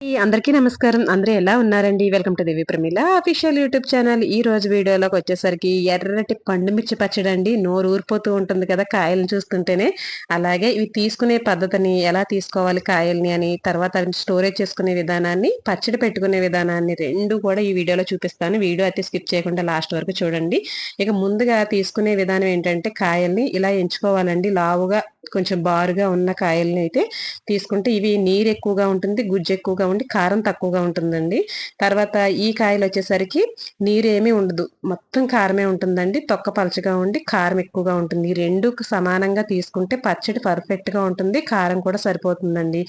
అందరికీ నమస్కారం. అందరూ ఎలా ఉన్నారండి? Welcome to Divi Pramila official YouTube channel. ఈ రోజు వీడియోలోకి వచ్చేసరికి ఎర్రటి పండు మిర్చి పచ్చడండి. నోరు ఊరిపోతూ ఉంటుంది కదా కాయలను చూస్తుంటేనే. అలాగే ఇవి తీసుకునే పద్ధతిని, ఎలా తీసుకోవాలి కాయల్ని అని, తర్వాత స్టోరేజ్ చేసుకునే విధానాన్ని, పచ్చడి పెట్టుకునే విధానాన్ని 2 కూడా ఈ వీడియోలో చూపిస్తాను. వీడియో అయితే స్కిప్ చేయకుండా లాస్ట్ వరకు చూడండి. ఇక ముందుగా తీసుకునే విధానం ఏంటంటే కాయల్ని ఇలా ఎంచుకోవాలండి. లావుగా కొంచెం బారుగా ఉన్న కాయల్ని అయితే తీసుకుంటే ఇవి నీరు ఎక్కువగా ఉంటుంది, గుజ్జు ఎక్కువగా ఉండి కారం తక్కువగా ఉంటుందండి. తర్వాత ఈ కాయలు వచ్చేసరికి నీరేమీ ఉండదు, మొత్తం కారమే ఉంటుందండి. తొక్క పలచగా ఉండి కారం ఎక్కువగా ఉంటుంది. ఈ రెండు సమానంగా తీసుకుంటే పచ్చడి పర్ఫెక్ట్ గా ఉంటుంది, కారం కూడా సరిపోతుందండి.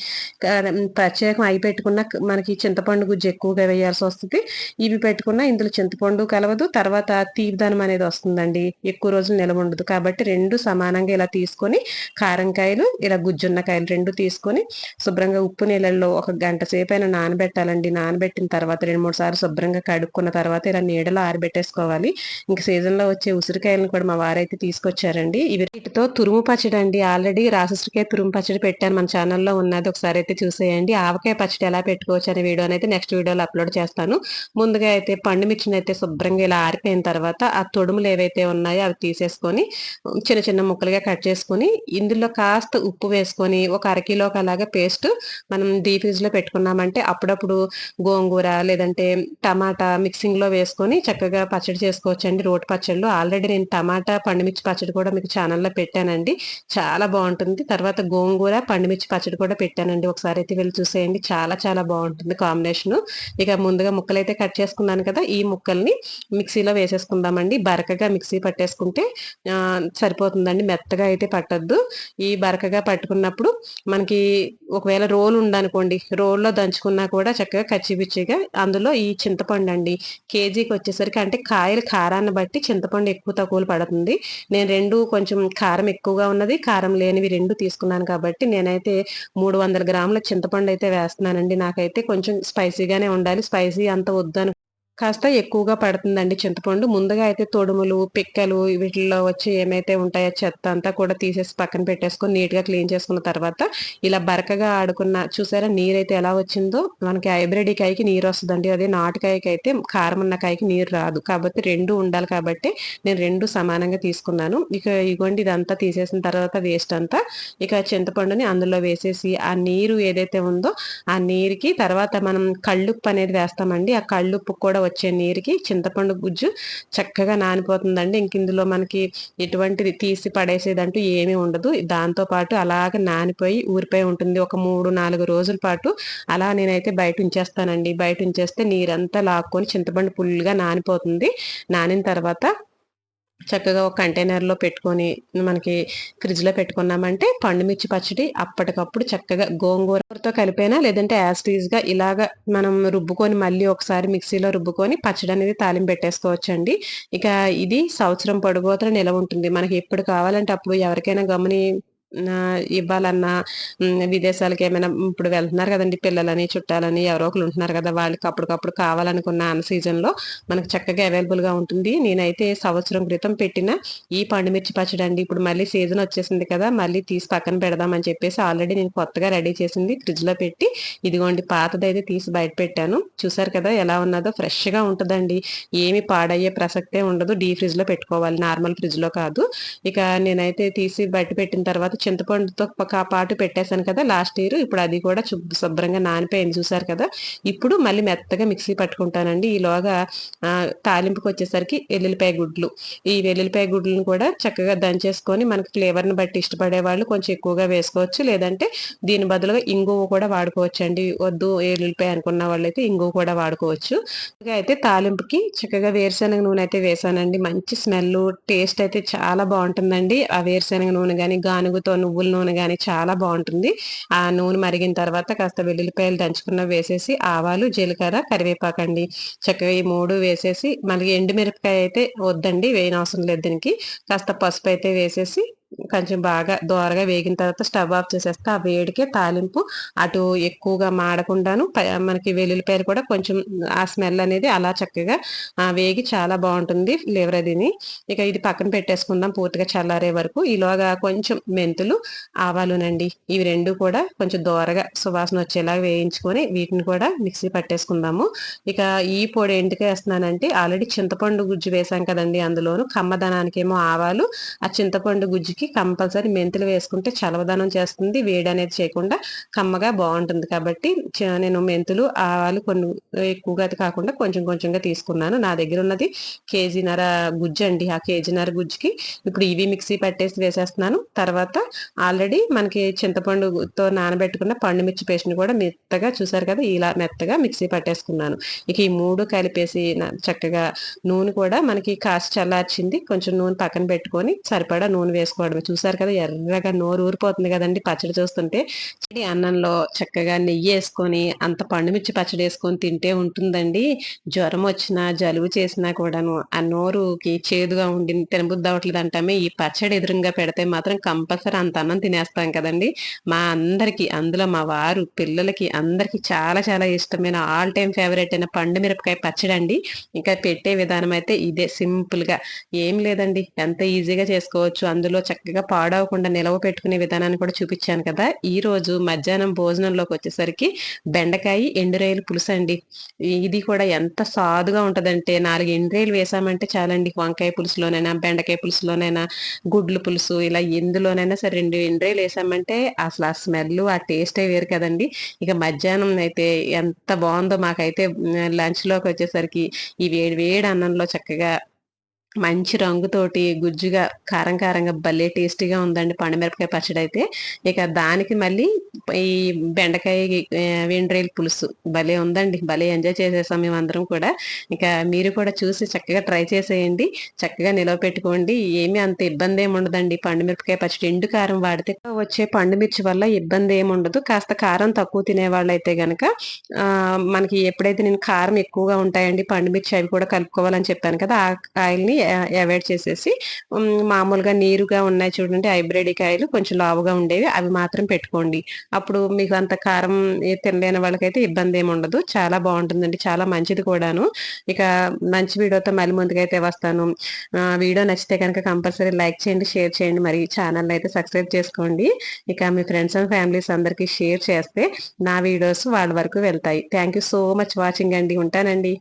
ప్రత్యేకం అయి పెట్టుకున్న మనకి చింతపండు గుజ్జు ఎక్కువగా వేయాల్సి వస్తుంది. ఇవి పెట్టుకున్న ఇందులో చింతపండు కలవదు, తర్వాత తీపిదనం అనేది వస్తుందండి, ఎక్కువ రోజులు నిలవ ఉండదు. కాబట్టి రెండు సమానంగా ఇలా తీసుకొని కారంకాయలు ఇలా గుజ్జున్న కాయలు రెండు తీసుకొని శుభ్రంగా ఉప్పు నీళ్ళల్లో ఒక గంట సేపు అయినా నానబెట్టాలండి. నానబెట్టిన తర్వాత 2-3 సార్లు శుభ్రంగా కడుక్కున్న తర్వాత ఇలా నీడలో ఆరబెట్టేసుకోవాలి. ఇంక సీజన్ లో వచ్చే ఉసిరికాయలను కూడా మా వారైతే తీసుకొచ్చారండి. ఇవి వీటితో తురుము పచ్చడి అండి. ఆల్రెడీ రాసుసిరికాయ తురుము పచ్చడి పెట్టాను, మన ఛానల్లో ఉన్నది, ఒకసారి అయితే చూసేయండి. ఆవకాయ పచ్చడి ఎలా పెట్టుకోవచ్చు అనే వీడియోని అయితే నెక్స్ట్ వీడియోలో అప్లోడ్ చేస్తాను. ముందుగా అయితే పండు మిర్చిని అయితే శుభ్రంగా ఇలా ఆరిపోయిన తర్వాత ఆ తొడుములు ఏవైతే ఉన్నాయో అవి తీసేసుకొని చిన్న చిన్న ముక్కలుగా కట్ చేసుకొని ఇందులో కాస్త ఉప్పు వేసుకొని ఒక అరకిలోకి అలాగా పేస్ట్ మనం డీప్ ఫ్రిడ్జ్ లో పెట్టుకున్నామంటే అప్పుడప్పుడు గోంగూర లేదంటే టమాటా మిక్సింగ్ లో వేసుకొని చక్కగా పచ్చడి చేసుకోవచ్చండి. రోటి పచ్చళ్ళు ఆల్రెడీ నేను టమాటా పండుమిర్చి పచ్చడి కూడా మీకు ఛానల్లో పెట్టానండి, చాలా బాగుంటుంది. తర్వాత గోంగూర పండుమిర్చి పచ్చడి కూడా పెట్టానండి, ఒకసారి అయితే వెళ్ళి చూసేయండి. చాలా చాలా బాగుంటుంది కాంబినేషన్. ఇక ముందుగా ముక్కలు అయితే కట్ చేసుకున్నాను కదా, ఈ ముక్కల్ని మిక్సీలో వేసేసుకుందామండి. బరకగా మిక్సీ పట్టేసుకుంటే సరిపోతుందండి, మెత్తగా అయితే పట్టద్దు. ఈ బరకగా పట్టుకున్నప్పుడు మనకి ఒకవేళ రోల్ ఉందనుకోండి, రోల్లో దంచుకున్నా కూడా చక్కగా కచ్చిపిచ్చిగా అందులో ఈ చింతపండు అండి కేజీకి వచ్చేసరికి, అంటే కాయల కారాన్ని బట్టి చింతపండు ఎక్కువ తక్కువలు పడుతుంది. నేను రెండు కొంచెం కారం ఎక్కువగా ఉన్నది, కారం లేనివి రెండు తీసుకున్నాను కాబట్టి నేనైతే 300 గ్రాముల చింతపండు అయితే వేస్తున్నానండి. నాకైతే కొంచెం స్పైసీగానే ఉండాలి, స్పైసీ అంత వద్దు కాస్త ఎక్కువగా పడుతుందండి చింతపండు. ముందుగా అయితే తొడుములు, పిక్కలు వీటిల్లో వచ్చి ఏమైతే ఉంటాయో చెత్త అంతా కూడా తీసేసి పక్కన పెట్టేసుకొని నీట్గా క్లీన్ చేసుకున్న తర్వాత ఇలా బరకగా ఆడుకున్న చూసారా నీరైతే ఎలా వచ్చిందో. మనకి హైబ్రిడ్ కాయకి నీరు వస్తుందండి, అదే నాటుకాయకి అయితే కారం ఉన్న కాయకి నీరు రాదు. కాబట్టి రెండు ఉండాలి కాబట్టి నేను రెండు సమానంగా తీసుకున్నాను. ఇక ఇగోండి ఇదంతా తీసేసిన తర్వాత వేస్ట్ అంతా ఇక చింతపండుని అందులో వేసేసి ఆ నీరు ఏదైతే ఉందో ఆ నీరుకి తర్వాత మనం కళ్ళుప్పు అనేది వేస్తామండి. ఆ కళ్ళుప్పు కూడా వచ్చే నీరుకి చింతపండు గుజ్జు చక్కగా నానిపోతుందండి. ఇంక ఇందులో మనకి ఎటువంటిది తీసి పడేసేదంటూ ఏమీ ఉండదు. దాంతో పాటు అలాగ నానిపోయి ఊరిపోయి ఉంటుంది. ఒక 3-4 రోజుల పాటు అలా నేనైతే బయట ఉంచేస్తానండి. బయట ఉంచేస్తే నీరంతా లాక్కొని చింతపండు ఫుల్గా నానిపోతుంది. నానిన తర్వాత చక్కగా ఒక కంటైనర్లో పెట్టుకొని మనకి ఫ్రిడ్జ్లో పెట్టుకున్నామంటే పండుమిర్చి పచ్చడి అప్పటికప్పుడు చక్కగా గోంగూరతో కలిపైనా లేదంటే యాస్టీజ్గా ఇలాగ మనం రుబ్బుకొని మళ్ళీ ఒకసారి మిక్సీలో రుబ్బుకొని పచ్చడి అనేది తాలింపు పెట్టేసుకోవచ్చండి. ఇక ఇది సంవత్సరం పొడుగుతూనే నిలవ ఉంటుంది. మనకి ఎప్పుడు కావాలంటే అప్పుడు ఎవరికైనా గమని ఇవ్వాలన్నా విదేశాలకి ఏమైనా ఇప్పుడు వెళ్తున్నారు కదండి పిల్లలని చుట్టాలని ఎవరో ఒకరు ఉంటున్నారు కదా, వాళ్ళకి అప్పటికప్పుడు కావాలనుకున్న అన్న సీజన్లో మనకు చక్కగా అవైలబుల్గా ఉంటుంది. నేనైతే సంవత్సరం క్రితం పెట్టిన ఈ పండుమిర్చి పచ్చడి అండి. ఇప్పుడు మళ్ళీ సీజన్ వచ్చేసింది కదా, మళ్ళీ తీసి పక్కన పెడదామని చెప్పేసి ఆల్రెడీ నేను కొత్తగా రెడీ చేసింది ఫ్రిడ్జ్లో పెట్టి ఇదిగోండి పాతదైతే తీసి బయట పెట్టాను. చూసారు కదా ఎలా ఉన్నదో, ఫ్రెష్గా ఉంటుందండి, ఏమి పాడయ్యే ప్రసక్తే ఉండదు. డీ ఫ్రిడ్జ్లో పెట్టుకోవాలి, నార్మల్ ఫ్రిడ్జ్లో కాదు. ఇక నేనైతే తీసి బయట పెట్టిన తర్వాత చింతపండుతో పాటు పెట్టేశాను కదా లాస్ట్ ఇయర్, ఇప్పుడు అది కూడా శుభ్రంగా నానిపోయింది చూసారు కదా. ఇప్పుడు మళ్ళీ మెత్తగా మిక్సీ పట్టుకుంటానండి. ఈలోగా తాలింపుకి వచ్చేసరికి వెల్లుల్లిపాయ గుడ్లు, ఈ వెల్లుల్లిపాయ గుడ్లను కూడా చక్కగా దంచేసుకొని మనకి ఫ్లేవర్ని బట్టి ఇష్టపడే వాళ్ళు కొంచెం ఎక్కువగా వేసుకోవచ్చు, లేదంటే దీని బదులుగా ఇంగువ కూడా వాడుకోవచ్చు అండి. వద్దు వెల్లుల్లిపాయ అనుకున్న వాళ్ళైతే ఇంగువ కూడా వాడుకోవచ్చు. అయితే తాలింపుకి చక్కగా వేరుశనగ నూనె అయితే వేసానండి. మంచి స్మెల్ టేస్ట్ అయితే చాలా బాగుంటుందండి. ఆ వేరుశనగ నూనె కానీ గానుగుతో నువ్వుల నూనె కానీ చాలా బాగుంటుంది. ఆ నూనె మరిగిన తర్వాత కాస్త వెల్లుల్లిపాయలు దంచుకున్న వేసేసి ఆవాలు, జీలకర్ర, కరివేపాకండి చక్కగా ఈ 3 వేసేసి, మళ్ళీ ఎండుమిరపకాయ అయితే వద్దండి, వేయనవసరం లేదు దీనికి. కాస్త పసుపు అయితే వేసేసి కొంచెం బాగా దోరగా వేగిన తర్వాత స్టవ్ ఆఫ్ చేసేస్తే ఆ వేడికే తాలింపు అటు ఎక్కువగా మాడకుండాను మనకి వెల్లుల్లిపాయలు కూడా కొంచెం ఆ స్మెల్ అనేది అలా చక్కగా వేగి చాలా బాగుంటుంది ఫ్లేవర్ అదిని. ఇక ఇది పక్కన పెట్టేసుకుందాం పూర్తిగా చల్లారే వరకు. ఈలోగా కొంచెం మెంతులు, ఆవాలునండి, ఇవి రెండు కూడా కొంచెం దోరగా సువాసన వచ్చేలా వేయించుకొని వీటిని కూడా మిక్సీ పట్టేసుకుందాము. ఇక ఈ పొడి ఎందుకు వేస్తున్నానంటే ఆల్రెడీ చింతపండు గుజ్జు వేసాం కదండి, అందులోను కమ్మదనానికేమో ఆవాలు, ఆ చింతపండు గుజ్జుకి కంపల్సరీ మెంతులు వేసుకుంటే చలవదనం చేస్తుంది, వేడి అనేది చేయకుండా కమ్మగా బాగుంటుంది. కాబట్టి నేను మెంతులు, ఆవాలు కొన్ని ఎక్కువగా కాకుండా కొంచెం కొంచెంగా తీసుకున్నాను. నా దగ్గర ఉన్నది కేజీన్నర గుజ్జు అండి. ఆ కేజీన్నర గుజ్జుకి ఇప్పుడు ఇవి మిక్సీ పట్టేసి వేసేస్తున్నాను. తర్వాత ఆల్రెడీ మనకి చింతపండుతో నానబెట్టుకున్న పండు మిర్చి పేస్ట్ని కూడా మెత్తగా చూసారు కదా, ఇలా మెత్తగా మిక్సీ పట్టేసుకున్నాను. ఇక ఈ మూడు కలిపేసి చక్కగా నూనె కూడా మనకి కాసి చల్లార్చింది, కొంచెం నూనె పక్కన పెట్టుకొని సరిపడా నూనె వేసుకోవడమే. చూసారు కదా ఎర్రగా నోరు ఊరిపోతుంది కదండి పచ్చడి చూస్తుంటే. అన్నంలో చక్కగా నెయ్యి వేసుకొని అంత పండుమిర్చి పచ్చడి వేసుకొని తింటే ఉంటుందండి. జ్వరం వచ్చినా జలుబు చేసినా కూడాను ఆ నోరుకి చేదుగా ఉండి తినబుద్ధి అవ్వట్లేదు అంటామే, ఈ పచ్చడి ఎదురుగా పెడితే మాత్రం కంపల్సరీ అంత అన్నం తినేస్తాం కదండి. మా అందరికి, అందులో మా వారు పిల్లలకి అందరికి చాలా చాలా ఇష్టమైన ఆల్ టైమ్ ఫేవరెట్ అయిన పండు మిరపకాయ పచ్చడి అండి. ఇంకా పెట్టే విధానం అయితే ఇదే సింపుల్ గా, ఏం లేదండి, ఎంత ఈజీగా చేసుకోవచ్చు. అందులో చక్కగా పాడవకుండా నిలవ పెట్టుకునే విధానాన్ని కూడా చూపించాను కదా. ఈ రోజు మధ్యాహ్నం భోజనంలోకి వచ్చేసరికి బెండకాయ ఎండురాయలు పులుసు అండి. ఇది కూడా ఎంత సాదుగా ఉంటదంటే 4 ఎండురాయలు వేసామంటే చాలండి. వంకాయ పులుసులోనైనా, బెండకాయ పులుసులోనైనా, గుడ్లు పులుసు ఇలా ఎందులోనైనా సరే 2 ఎండురాయలు వేసామంటే అసలు ఆ స్మెల్, ఆ టేస్టే వేరు కదండి. ఇక మధ్యాహ్నం అయితే ఎంత బాగుందో మాకైతే. లంచ్ లోకి వచ్చేసరికి ఈ వేడి వేడి అన్నంలో చక్కగా మంచి రంగుతోటి గుజ్జుగా కారం కారంగా భలే టేస్టీగా ఉందండి పండుమిరపకాయ పచ్చడి అయితే. ఇక దానికి మళ్ళీ ఈ బెండకాయ వెండ్రేలు పులుసు భలే ఉందండి. భలే ఎంజాయ్ చేసేసాం మేమందరం కూడా. ఇక మీరు కూడా చూసి చక్కగా ట్రై చేసేయండి, చక్కగా నిలవ పెట్టుకోండి. ఏమీ అంత ఇబ్బంది ఏమి ఉండదండి పండుమిరపకాయ పచ్చడి. ఎండు కారం వాడితే వచ్చే పండుమిర్చి వల్ల ఇబ్బంది ఏమి ఉండదు. కాస్త కారం తక్కువ తినే వాళ్ళైతే గనక మనకి ఎప్పుడైతే నేను కారం ఎక్కువగా ఉంటాయండి పండుమిర్చి అవి కూడా కలుపుకోవాలని చెప్పాను కదా, ఆ కాయల్ని అవాయిడ్ చేసేసి మామూలుగా నీరుగా ఉన్నాయి చూడండి హైబ్రిడ్ కాయలు, కొంచెం లావుగా ఉండేవి అవి మాత్రం పెట్టుకోండి. అప్పుడు మీకు అంత కారం తినలేని వాళ్ళకైతే ఇబ్బంది ఏమి ఉండదు. చాలా బాగుంటుందండి, చాలా మంచిది కూడాను. ఇక మంచి వీడియోతో మళ్ళీ ముందుకైతే వస్తాను. వీడియో నచ్చితే కనుక కంపల్సరీ లైక్ చేయండి, షేర్ చేయండి, మరి ఛానల్ అయితే సబ్స్క్రైబ్ చేసుకోండి. ఇక మీ ఫ్రెండ్స్ అండ్ ఫ్యామిలీస్ అందరికీ షేర్ చేస్తే నా వీడియోస్ వాళ్ళ వరకు వెళ్తాయి. Thank you so much watching అండి. ఉంటానండి.